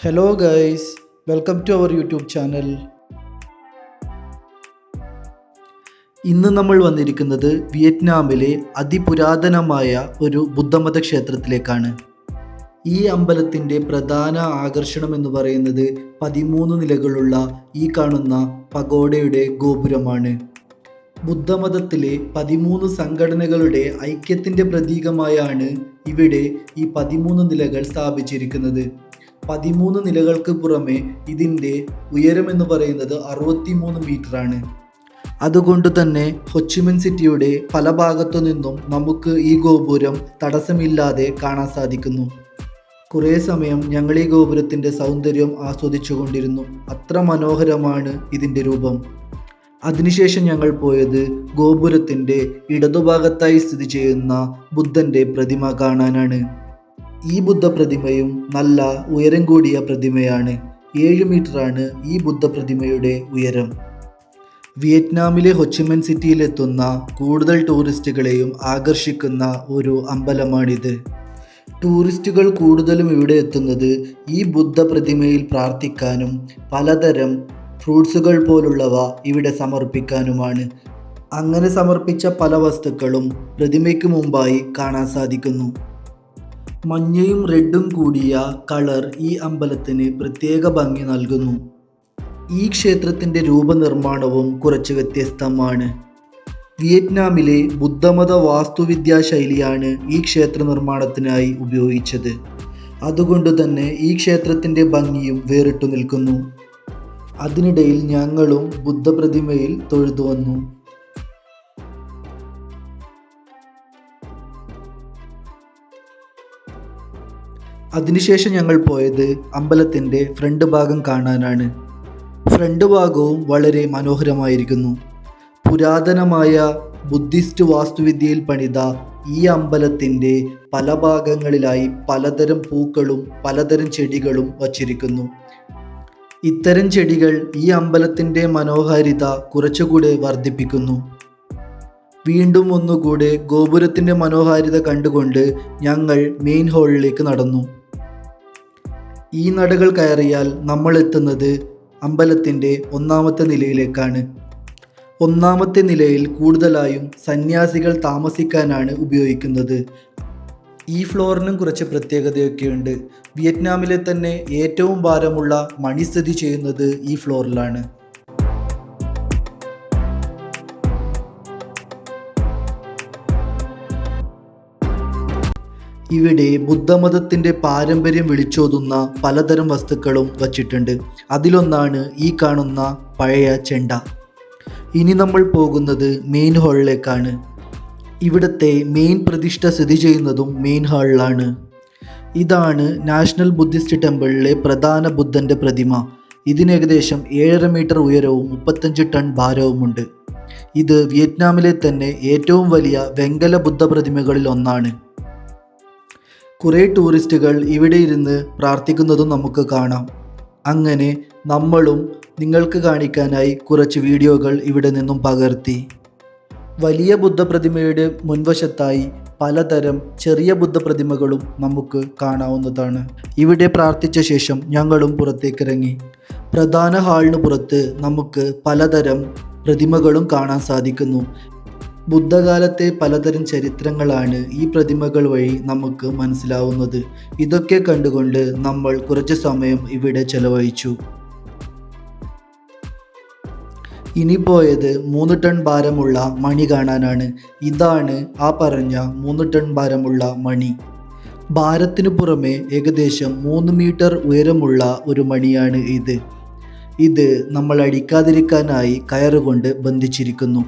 Hello guys, welcome to our YouTube channel. ഇന്ന് നമ്മൾ വന്നിരിക്കുന്നത് വിയറ്റ്നാമിലെ അതിപുരാതനമായ ഒരു ബുദ്ധമത ക്ഷേത്രത്തിലേക്കാണ്. ഈ അമ്പലത്തിൻ്റെ പ്രധാന ആകർഷണം എന്ന് പറയുന്നത് 13 നിലകളുള്ള ഈ കാണുന്ന പഗോഡയുടെ ഗോപുരമാണ്. ബുദ്ധമതത്തിലെ 13 സംഘടനകളുടെ ഐക്യത്തിൻ്റെ പ്രതീകമായാണ് ഇവിടെ ഈ 13 നിലകൾ സ്ഥാപിച്ചിരിക്കുന്നത്. 13 നിലകൾക്ക് പുറമെ ഇതിൻ്റെ ഉയരം എന്ന് പറയുന്നത് 63 മീറ്ററാണ്. അതുകൊണ്ട് തന്നെ ഹൊച്ചിമിൻ സിറ്റിയുടെ പല ഭാഗത്തു നിന്നും നമുക്ക് ഈ ഗോപുരം തടസ്സമില്ലാതെ കാണാൻ സാധിക്കുന്നു. കുറേ സമയം ഞങ്ങൾ ഈ ഗോപുരത്തിൻ്റെ സൗന്ദര്യം ആസ്വദിച്ചു കൊണ്ടിരുന്നു. അത്ര മനോഹരമാണ് ഇതിൻ്റെ രൂപം. അതിനുശേഷം ഞങ്ങൾ പോയത് ഗോപുരത്തിൻ്റെ ഇടതുഭാഗത്തായി സ്ഥിതി ചെയ്യുന്ന ബുദ്ധൻ്റെ പ്രതിമ കാണാനാണ്. ഈ ബുദ്ധ പ്രതിമയും നല്ല ഉയരം കൂടിയ പ്രതിമയാണ്. 7 മീറ്ററാണ് ഈ ബുദ്ധ പ്രതിമയുടെ ഉയരം. വിയറ്റ്നാമിലെ ഹൊച്ചിമിൻ സിറ്റിയിലെത്തുന്ന കൂടുതൽ ടൂറിസ്റ്റുകളെയും ആകർഷിക്കുന്ന ഒരു അമ്പലമാണിത്. ടൂറിസ്റ്റുകൾ കൂടുതലും ഇവിടെ എത്തുന്നത് ഈ ബുദ്ധ പ്രതിമയിൽ പ്രാർത്ഥിക്കാനും പലതരം ഫ്രൂട്ട്സുകൾ പോലുള്ളവ ഇവിടെ സമർപ്പിക്കാനുമാണ്. അങ്ങനെ സമർപ്പിച്ച പല വസ്തുക്കളും പ്രതിമയ്ക്ക് മുമ്പായി കാണാൻ സാധിക്കുന്നു. മഞ്ഞയും റെഡും കൂടിയ കളർ ഈ അമ്പലത്തിന് പ്രത്യേക ഭംഗി നൽകുന്നു. ഈ ക്ഷേത്രത്തിൻ്റെ രൂപനിർമ്മാണവും കുറച്ച് വ്യത്യസ്തമാണ്. വിയറ്റ്നാമിലെ ബുദ്ധമത വാസ്തുവിദ്യാ ശൈലിയാണ് ഈ ക്ഷേത്ര നിർമ്മാണത്തിനായി ഉപയോഗിച്ചത്. അതുകൊണ്ട് തന്നെ ഈ ക്ഷേത്രത്തിൻ്റെ ഭംഗിയും വേറിട്ടു നിൽക്കുന്നു. അതിനിടയിൽ ഞങ്ങളും ബുദ്ധപ്രതിമയിൽ തൊഴുതു വന്നു. അതിനുശേഷം ഞങ്ങൾ പോയത് അമ്പലത്തിൻ്റെ ഫ്രണ്ട് ഭാഗം കാണാനാണ്. ഫ്രണ്ട് ഭാഗവും വളരെ മനോഹരമായിരിക്കുന്നു. പുരാതനമായ ബുദ്ധിസ്റ്റ് വാസ്തുവിദ്യയിൽ പണിത ഈ അമ്പലത്തിൻ്റെ പല ഭാഗങ്ങളിലായി പലതരം പൂക്കളും പലതരം ചെടികളും വച്ചിരിക്കുന്നു. ഇത്തരം ചെടികൾ ഈ അമ്പലത്തിൻ്റെ മനോഹാരിത കുറച്ചുകൂടെ വർദ്ധിപ്പിക്കുന്നു. വീണ്ടും ഒന്നുകൂടെ ഗോപുരത്തിൻ്റെ മനോഹാരിത കണ്ടുകൊണ്ട് ഞങ്ങൾ മെയിൻ ഹാളിലേക്ക് നടന്നു. ഈ നടകൾ കയറിയാൽ നമ്മൾ എത്തുന്നത് അമ്പലത്തിൻ്റെ 1ാമത്തെ നിലയിലേക്കാണ്. 1ാമത്തെ നിലയിൽ കൂടുതലായും സന്യാസികൾ താമസിക്കാനാണ് ഉപയോഗിക്കുന്നത്. ഈ ഫ്ലോറിനും കുറച്ച് പ്രത്യേകതയൊക്കെയുണ്ട്. വിയറ്റ്നാമിലെ തന്നെ ഏറ്റവും ഭാരമുള്ള മണി സ്ഥിതി ചെയ്യുന്നത് ഈ ഫ്ലോറിലാണ്. ഇവിടെ ബുദ്ധമതത്തിൻ്റെ പാരമ്പര്യം വിളിച്ചോതുന്ന പലതരം വസ്തുക്കളും വച്ചിട്ടുണ്ട്. അതിലൊന്നാണ് ഈ കാണുന്ന പഴയ ചെണ്ട. ഇനി നമ്മൾ പോകുന്നത് മെയിൻ ഹാളിലേക്കാണ്. ഇവിടുത്തെ മെയിൻ പ്രതിഷ്ഠ സ്ഥിതി ചെയ്യുന്നതും മെയിൻ ഹാളിലാണ്. ഇതാണ് നാഷണൽ ബുദ്ധിസ്റ്റ് ടെമ്പിളിലെ പ്രധാന ബുദ്ധൻ്റെ പ്രതിമ. ഇതിന് ഏകദേശം 7.5 മീറ്റർ ഉയരവും 35 ടൺ ഭാരവുമുണ്ട്. ഇത് വിയറ്റ്നാമിലെ തന്നെ ഏറ്റവും വലിയ വെങ്കല ബുദ്ധ പ്രതിമകളിൽ ഒന്നാണ്. കുറേ ടൂറിസ്റ്റുകൾ ഇവിടെ ഇരുന്ന് പ്രാർത്ഥിക്കുന്നതും നമുക്ക് കാണാം. അങ്ങനെ നമ്മളും നിങ്ങൾക്ക് കാണിക്കാനായി കുറച്ച് വീഡിയോകൾ ഇവിടെ നിന്നും പകർത്തി. വലിയ ബുദ്ധപ്രതിമയുടെ മുൻവശത്തായി പലതരം ചെറിയ ബുദ്ധപ്രതിമകളും നമുക്ക് കാണാവുന്നതാണ്. ഇവിടെ പ്രാർത്ഥിച്ച ശേഷം ഞങ്ങളും പുറത്തേക്കിറങ്ങി. പ്രധാന ഹാളിന് പുറത്ത് നമുക്ക് പലതരം പ്രതിമകളും കാണാൻ സാധിക്കുന്നു. ബുദ്ധകാലത്തെ പലതരം ചരിത്രങ്ങളാണ് ഈ പ്രതിമകൾ വഴി നമുക്ക് മനസ്സിലാവുന്നത്. ഇതൊക്കെ കണ്ടുകൊണ്ട് നമ്മൾ കുറച്ച് സമയം ഇവിടെ ചെലവഴിച്ചു. ഇനി പോയത് 3 ടൺ ഭാരമുള്ള മണി കാണാനാണ്. ഇതാണ് ആ പറഞ്ഞ 3 ടൺ ഭാരമുള്ള മണി. ഭാരത്തിനു പുറമെ ഏകദേശം 3 മീറ്റർ ഉയരമുള്ള ഒരു മണിയാണ് ഇത്. ഇത് നമ്മൾ അടിക്കാതിരിക്കാനായി കയറുകൊണ്ട് ബന്ധിച്ചിരിക്കുന്നു.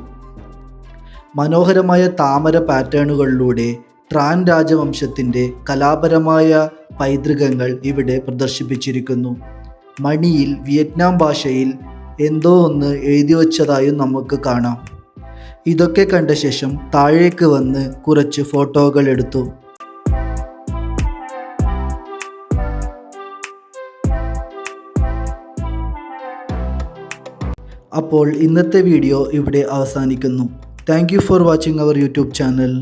മനോഹരമായ താമര പാറ്റേണുകളിലൂടെ ട്രാൻ രാജവംശത്തിൻ്റെ കലാപരമായ പൈതൃകങ്ങൾ ഇവിടെ പ്രദർശിപ്പിച്ചിരിക്കുന്നു. മണിയിൽ വിയറ്റ്നാം ഭാഷയിൽ എന്തോ ഒന്ന് എഴുതി വച്ചതായും നമുക്ക് കാണാം. ഇതൊക്കെ കണ്ട ശേഷം താഴേക്ക് വന്ന് കുറച്ച് ഫോട്ടോകൾ എടുത്തു. അപ്പോൾ ഇന്നത്തെ വീഡിയോ ഇവിടെ അവസാനിക്കുന്നു. Thank you for watching our YouTube channel.